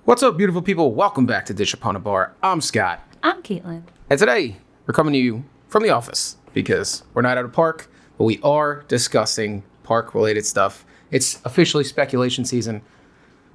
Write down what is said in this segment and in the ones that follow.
What's up, beautiful people? Welcome back to Dish Upon a Bar. I'm Scott. I'm Caitlin. And today, we're coming to you from the office because we're not at a park, but we are discussing park-related stuff. It's officially speculation season.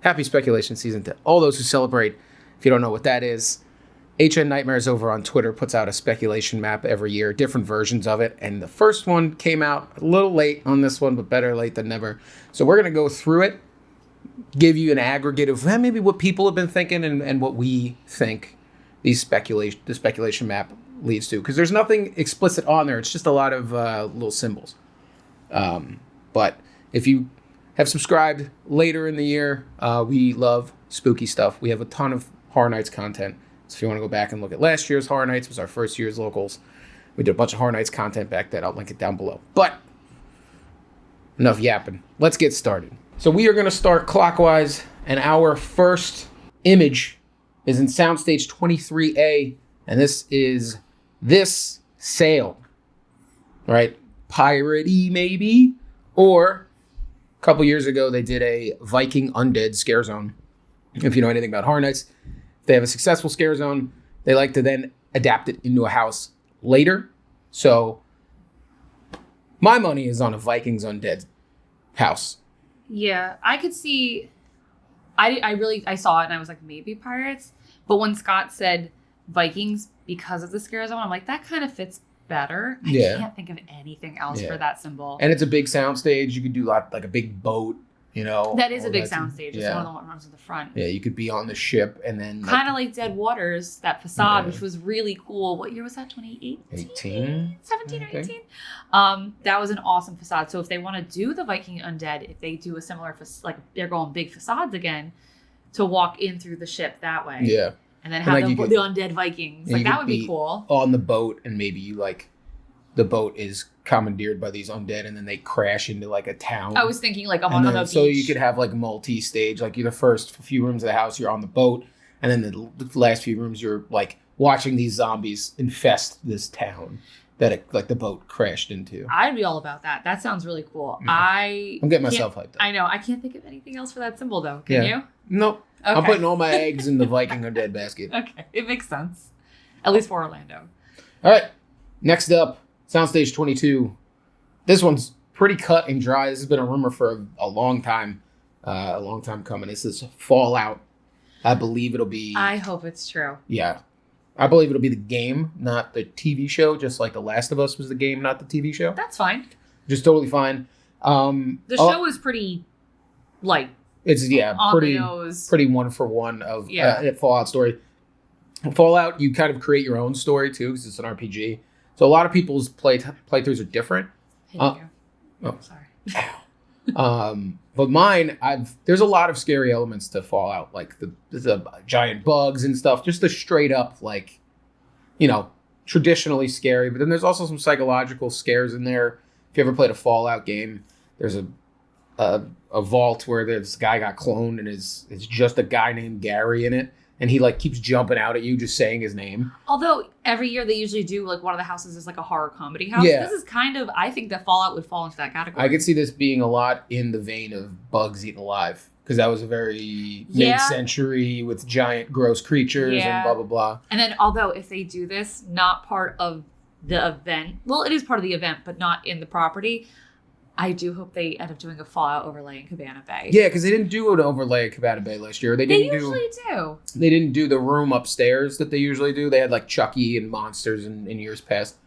Happy speculation season to all those who celebrate. If you don't know what that is, HN Nightmares over on Twitter puts out a speculation map every year, different versions of it. And the first one came out a little late on this one, but better late than never. So we're going to go through it, give you an aggregate of maybe what people have been thinking and what we think the speculation map leads to. Because there's nothing explicit on there. It's just a lot of little symbols. But if you have subscribed later in the year, we love spooky stuff. We have a ton of Horror Nights content. So if you want to go back and look at last year's Horror Nights, it was our first year's locals. We did a bunch of Horror Nights content back then. I'll link it down below. But enough yapping. Let's get started. So we are going to start clockwise, and our first image is in Soundstage 23A, and this is this sale, right? Pirate-y, maybe? Or a couple years ago, they did a Viking Undead scare zone. If you know anything about Horror Nights, if they have a successful scare zone, they like to then adapt it into a house later. So my money is on a Vikings Undead house. Yeah, I could see. I saw it and I was like, maybe pirates. But when Scott said Vikings because of the scare zone, I'm like, that kind of fits better. I can't think of anything else for that symbol. And it's a big soundstage. You could do like a big boat, you know. That is a big soundstage. It's one of the ones in the front. Yeah, you could be on the ship and then kind of like Dead Waters, that facade, which was really cool. What year was that? 2018? 17 or 18? That was an awesome facade. So if they want to do the Viking Undead, if they do a similar, like they're going big facades again, to walk in through the ship that way. Yeah. And then have the Undead Vikings. Like, that would be cool. On the boat, and maybe you the boat is commandeered by these undead, and then they crash into like a town. I was thinking like I'm on the beach. So you could have like multi-stage, like the first few rooms of the house, you're on the boat, and then the last few rooms, you're like watching these zombies infest this town that the boat crashed into. I'd be all about that. That sounds really cool. Yeah. I'm getting myself hyped up. I know. I can't think of anything else for that symbol though. Can you? Nope. Okay. I'm putting all my eggs in the Viking Undead basket. Okay. It makes sense. At least for Orlando. All right. Next up, Soundstage 22. This one's pretty cut and dry. This has been a rumor for a long time. A long time coming. This is Fallout. I believe it'll be... I hope it's true. Yeah. I believe it'll be the game, not the TV show, just like The Last of Us was the game, not the TV show. That's fine. Just totally fine. The show is pretty, like... It's, pretty one for one of Fallout story. Fallout, you kind of create your own story, too, because it's an RPG. So a lot of people's playthroughs are different. Oh, sorry. But mine, there's a lot of scary elements to Fallout, like the giant bugs and stuff, just the straight up, like, traditionally scary. But then there's also some psychological scares in there. If you ever played a Fallout game, there's a vault where this guy got cloned and it's just a guy named Gary in it. And he keeps jumping out at you just saying his name. Although every year they usually do one of the houses is like a horror comedy house. Yeah. This is kind of, I think that Fallout would fall into that category. I could see this being a lot in the vein of Bugs Eaten Alive. Because that was a very mid-century with giant gross creatures and blah, blah, blah. And then although if they do this, not part of the event. Well, it is part of the event, but not in the property. I do hope they end up doing a Fallout overlay in Cabana Bay. Yeah, because they didn't do an overlay at Cabana Bay last year. They usually do. They didn't do the room upstairs that they usually do. They had Chucky and monsters in years past.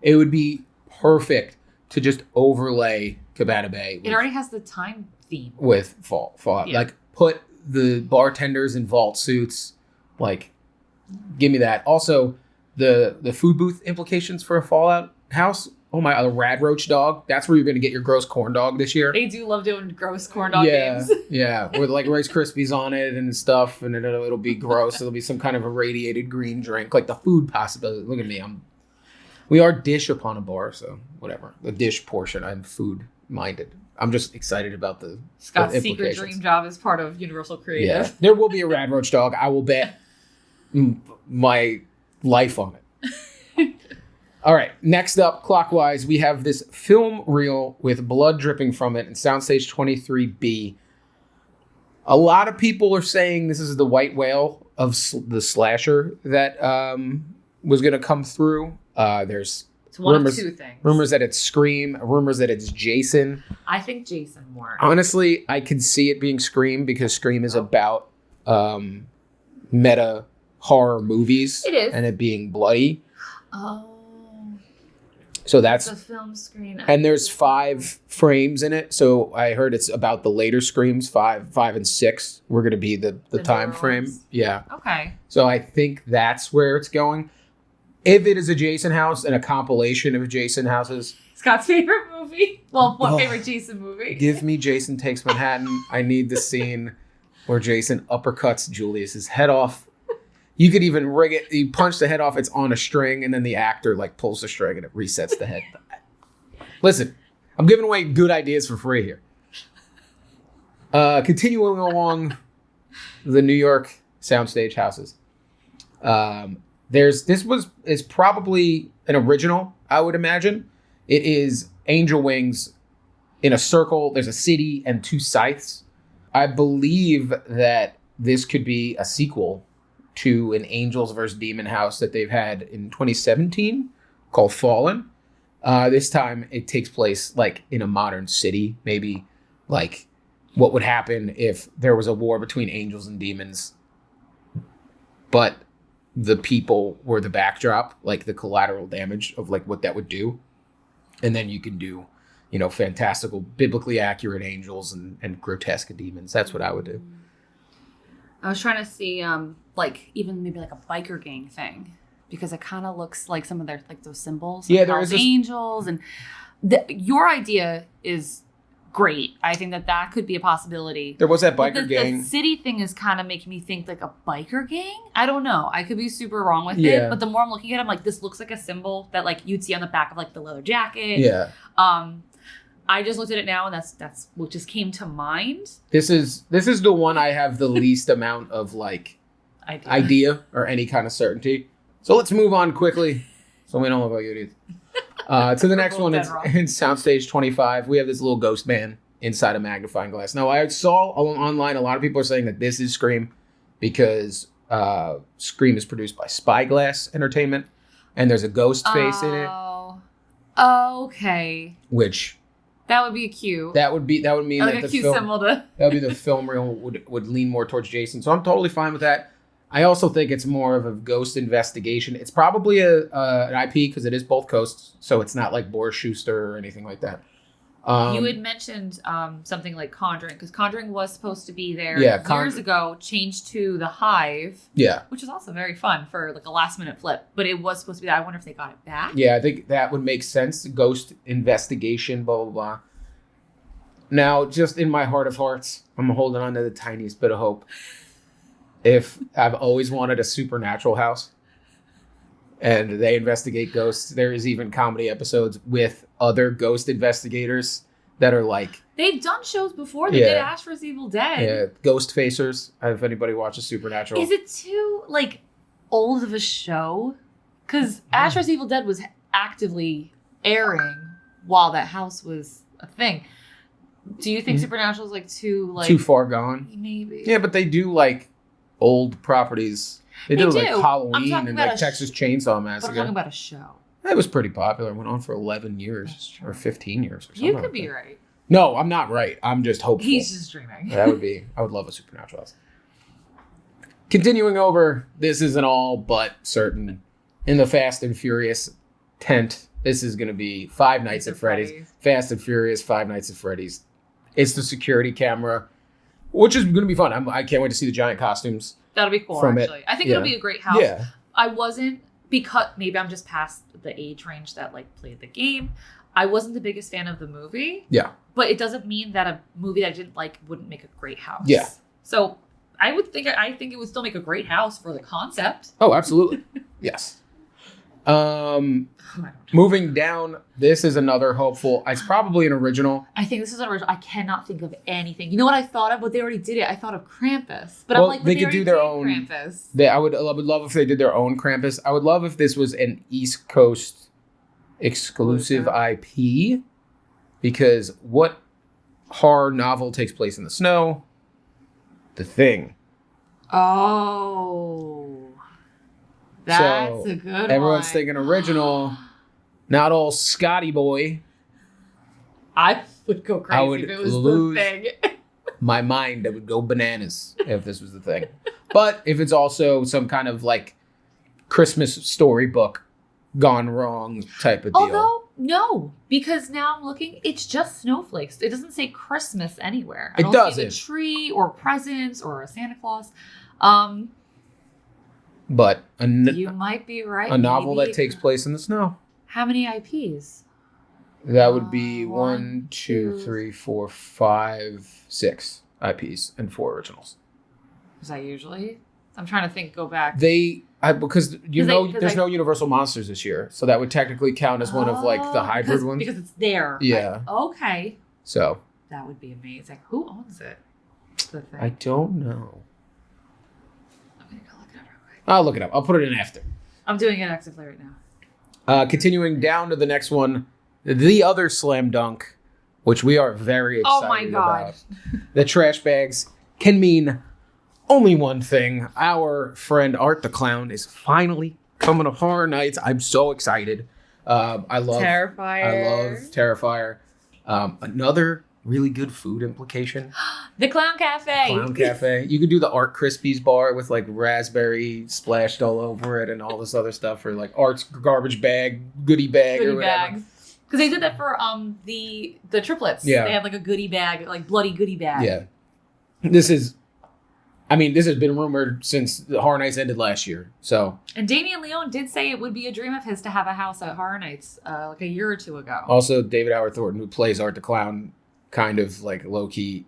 It would be perfect to just overlay Cabana Bay. It already has the time theme. With Fallout. Yeah. Put the bartenders in vault suits. Give me that. Also, the food booth implications for a Fallout house. Oh my, the Rad Roach dog. That's where you're going to get your gross corn dog this year. They do love doing gross corn dog games. Yeah, with Rice Krispies on it and stuff, and it'll be gross. It'll be some kind of irradiated green drink, the food possibility. Look at me, we are Dish Upon a Bar, so whatever. The dish portion, I'm food minded. I'm just excited about Scott's secret dream job is part of Universal Creative. Yeah, there will be a Rad Roach dog. I will bet my life on it. All right, next up, clockwise, we have this film reel with blood dripping from it in Soundstage 23B. A lot of people are saying this is the white whale of the slasher that was going to come through. There's it's one of two things. Rumors that it's Scream, rumors that it's Jason. I think Jason more. Honestly, I could see it being Scream because Scream is about meta horror movies. It is. And it being bloody. Oh. So that's the film screen. And there's 5 frames in it. So I heard it's about the later Screams, 5 and 6. We're going to be the time frame. Ones? Yeah. Okay. So I think that's where it's going. If it is a Jason house and a compilation of Jason houses. Scott's favorite movie. Well, what favorite Jason movie? Give me Jason Takes Manhattan. I need the scene where Jason uppercuts Julius's head off. You could even rig it. You punch the head off. It's on a string, and then the actor like pulls the string, and it resets the head. Listen, I'm giving away good ideas for free here. Continuing along the New York soundstage houses. Is probably an original, I would imagine. It is angel wings in a circle. There's a city and 2 scythes. I believe that this could be a sequel to an Angels versus Demon house that they've had in 2017 called Fallen. This time it takes place like in a modern city, maybe like what would happen if there was a war between angels and demons, but the people were the backdrop, like the collateral damage of like what that would do. And then you can do, fantastical, biblically accurate angels and grotesque demons. That's what I would do. I was trying to see, even maybe like a biker gang thing, because it kind of looks like some of their like those symbols. Yeah, like there is angels, and your idea is great. I think that could be a possibility. There was that biker gang. The city thing is kind of making me think like a biker gang. I don't know. I could be super wrong with it, but the more I'm looking at it, I'm like, this looks like a symbol that like you'd see on the back of like the leather jacket. Yeah. I just looked at it now, and that's what just came to mind. This is the one I have the least amount of like idea or any kind of certainty. So let's move on quickly, so we don't look like idiots. To the next one, it's in Soundstage 25. We have this little ghost man inside a magnifying glass. Now, I saw online a lot of people are saying that this is Scream because Scream is produced by Spyglass Entertainment, and there's a ghost face in it. Oh, okay. Which that would be a cue. That would mean like that a cue symbol to. That would be the film reel would lean more towards Jason. So I'm totally fine with that. I also think it's more of a ghost investigation. It's probably an IP because it is both coasts, so it's not like Boris Schuster or anything like that. You had mentioned something like Conjuring, because Conjuring was supposed to be there years ago, changed to The Hive. Yeah. Which is also very fun for like a last minute flip, but it was supposed to be that. I wonder if they got it back. Yeah, I think that would make sense. Ghost investigation, blah, blah, blah. Now, just in my heart of hearts, I'm holding on to the tiniest bit of hope. If I've always wanted a supernatural house and they investigate ghosts, there is even comedy episodes with other ghost investigators that are like... They've done shows before. They did Ash vs. Evil Dead. Yeah, Ghost Facers. If anybody watches Supernatural. Is it too, like, old of a show? Because Ash vs. Evil Dead was actively airing while that house was a thing. Do you think Supernatural is, like, too far gone? Maybe. Yeah, but they do, like... old properties. They did like Halloween and like Texas Chainsaw Massacre. I'm talking about a show. It was pretty popular. It went on for 11 years or 15 years or something. You could be right. No, I'm not right. I'm just hopeful. He's just dreaming. I would love a supernatural house. Continuing over, this isn't all but certain. In the Fast and Furious tent, this is going to be Five Nights at Freddy's. Fast and Furious, Five Nights at Freddy's. It's the security camera, which is going to be fun. I can't wait to see the giant costumes. That'll be cool, actually. I think it'll be a great house. Yeah. I wasn't, because maybe I'm just past the age range that like played the game. I wasn't the biggest fan of the movie. Yeah. But it doesn't mean that a movie that I didn't like wouldn't make a great house. Yeah. So I think it would still make a great house for the concept. Oh, absolutely. Yes. Moving down, this is another hopeful. It's probably an original. I think this is an original. I cannot think of anything. You know what I thought of? But they already did it. I thought of Krampus. But well, I'm like, they could do their own Krampus. I would love if they did their own Krampus. I would love if this was an East Coast exclusive IP, because what horror novel takes place in the snow? The Thing. Oh. That's a good one. Everyone's thinking original. Not all Scotty Boy. I would go crazy if it was The Thing. My mind, that would go bananas if this was The Thing. But if it's also some kind of like Christmas storybook gone wrong type of deal. Although, no, because now I'm looking, it's just snowflakes. It doesn't say Christmas anywhere. I don't see the tree or presents or a Santa Claus. But you might be right. A novel that takes place in the snow. How many IPs? That would be 1, 2, 3, 4, 5, 6 IPs and 4 originals. Is that usually? I'm trying to think. Go back. Because there's no Universal Monsters this year, so that would technically count as one of like the hybrid ones because it's there. Yeah. Okay. So that would be amazing. Who owns it? The Thing. I don't know. I'm gonna go look it up real quick. I'll look it up. I'll put it in after. I'm doing it actively right now. Continuing down to the next one, the other slam dunk, which we are very excited about. Oh my god! The trash bags can mean only one thing. Our friend Art the Clown is finally coming to Horror Nights. I'm so excited. I love Terrifier. Another really good food implication. The Clown Cafe. Clown Cafe. You could do the Art Krispies bar with like raspberry splashed all over it and all this other stuff, or like Art's garbage bag, goodie bag, or whatever. Because they did that for the triplets. Yeah. They had like a goodie bag, like bloody goodie bag. Yeah. This has been rumored since the Horror Nights ended last year. So. And Damien Leone did say it would be a dream of his to have a house at Horror Nights like a year or two ago. Also, David Howard Thornton, who plays Art the Clown, kind of like low-key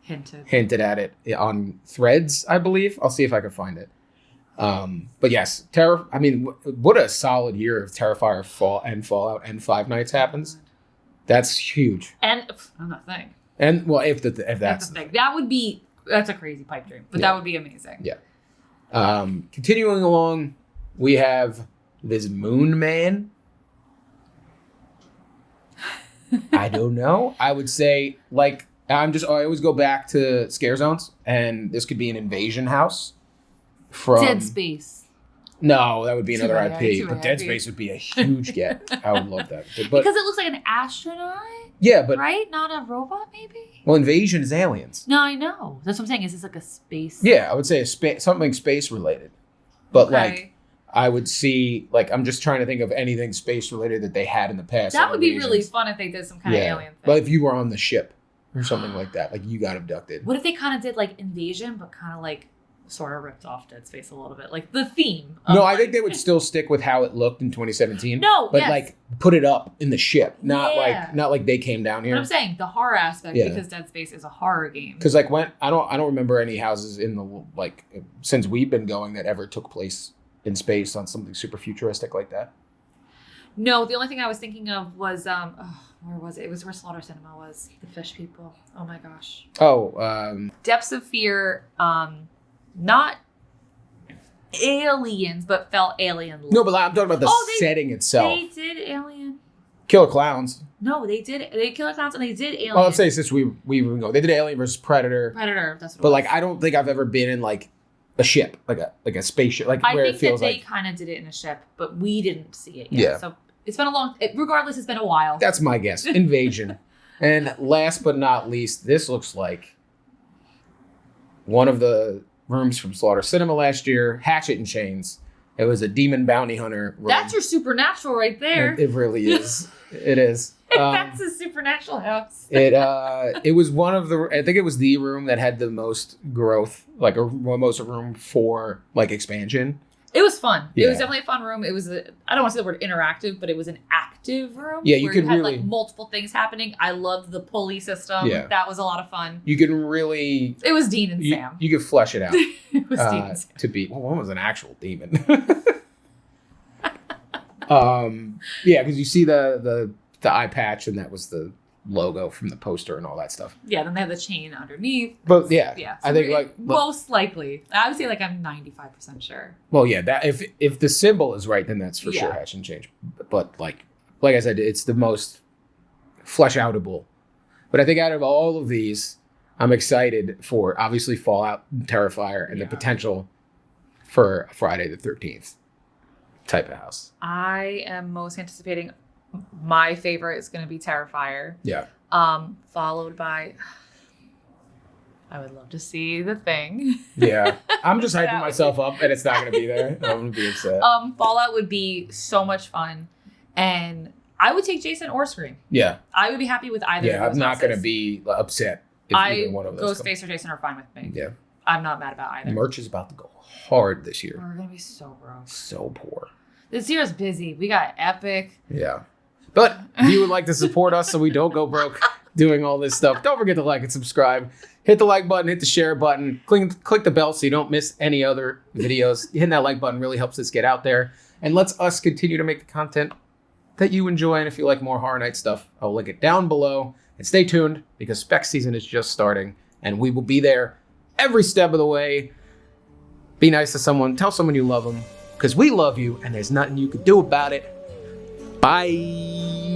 hinted at it on Threads, I believe. I'll see if I can find it. But yes, what a solid year of Terrifier Fallout and Five Nights happens. That's huge. And I'm not saying. And well, if that's the thing. That's a crazy pipe dream, but that would be amazing. Yeah. Continuing along, we have this Moon Man. I don't know. I would say I always go back to Scare Zones, and this could be an invasion house from Dead Space. No, that would be another IP. But Dead Space would be a huge get. I would love that. But, because it looks like an astronaut. Yeah, but right, not a robot, maybe. Well, invasion is aliens. No, I know. That's what I'm saying. Is this like a space? Yeah, I would say something space related. But I would see I'm just trying to think of anything space related that they had in the past. That would be really fun if they did some kind of alien thing. But if you were on the ship or something like that, like you got abducted. What if they kind of did like invasion, but kind of like sort of ripped off Dead Space a little bit, like the theme? No, I think they would still stick with how it looked in 2017. No, but put it up in the ship, not like they came down here. But I'm saying the horror aspect because Dead Space is a horror game. Because when I don't remember any houses in the since we've been going that ever took place in space on something super futuristic like that. No, the only thing I was thinking of was where was it? It was where Slaughter Cinema was. The fish people. Oh my gosh. Depths of Fear. Not aliens, but felt alien-like. No, but I'm talking about the setting itself. They did Alien. Killer Clowns. No, they did Killer Clowns and they did Alien. Well, let's say since we even go, they did Alien versus Predator. That's what. But I don't think I've ever been in a ship, like a spaceship, where it feels like. I think they kind of did it in a ship, but we didn't see it yet. Yeah. So it's been regardless, it's been a while. That's my guess. Invasion. And last but not least, this looks like one of the rooms from Slaughter Cinema last year, Hatchet and Chains. It was a demon bounty hunter room. That's your supernatural right there. It really is. It is. That's a supernatural house. It was one of I think it was the room that had the most growth, most room for expansion. It was fun. Yeah. It was definitely a fun room. It was I don't want to say the word interactive, but it was an active room. Yeah, you where could you had really multiple things happening. I loved the pulley system. Yeah. That was a lot of fun. You could really. It was Dean and Sam. You could flesh it out. It was Dean and Sam. To be one was an actual demon. Because you see the eye patch, and that was the logo from the poster and all that stuff. Yeah, then they have the chain underneath. But so I think most likely, I would say I'm 95% sure. Well, yeah, that if the symbol is right, then that's for sure Hatch and Change. But like I said, it's the most flesh outable. But I think out of all of these, I'm excited for obviously Fallout, Terrifier, and the potential for Friday the 13th type of house. I am most anticipating. My favorite is going to be Terrifier. Yeah. Followed by. I would love to see The Thing. Yeah. I'm just hyping myself up and it's not going to be there. I'm going to be upset. Fallout would be so much fun. And I would take Jason or Scream. Yeah. I would be happy with either of those. I'm not going to be upset if either one of those Ghostface or Jason are fine with me. Yeah. I'm not mad about either. Merch is about to go hard this year. We're going to be so broke. So poor. This year's busy. We got Epic. Yeah. But if you would like to support us so we don't go broke doing all this stuff, don't forget to like and subscribe. Hit the like button, hit the share button, click the bell so you don't miss any other videos. Hitting that like button really helps us get out there and lets us continue to make the content that you enjoy. And if you like more Horror Night stuff, I'll link it down below. And stay tuned because spec season is just starting and we will be there every step of the way. Be nice to someone. Tell someone you love them because we love you and there's nothing you can do about it. Bye.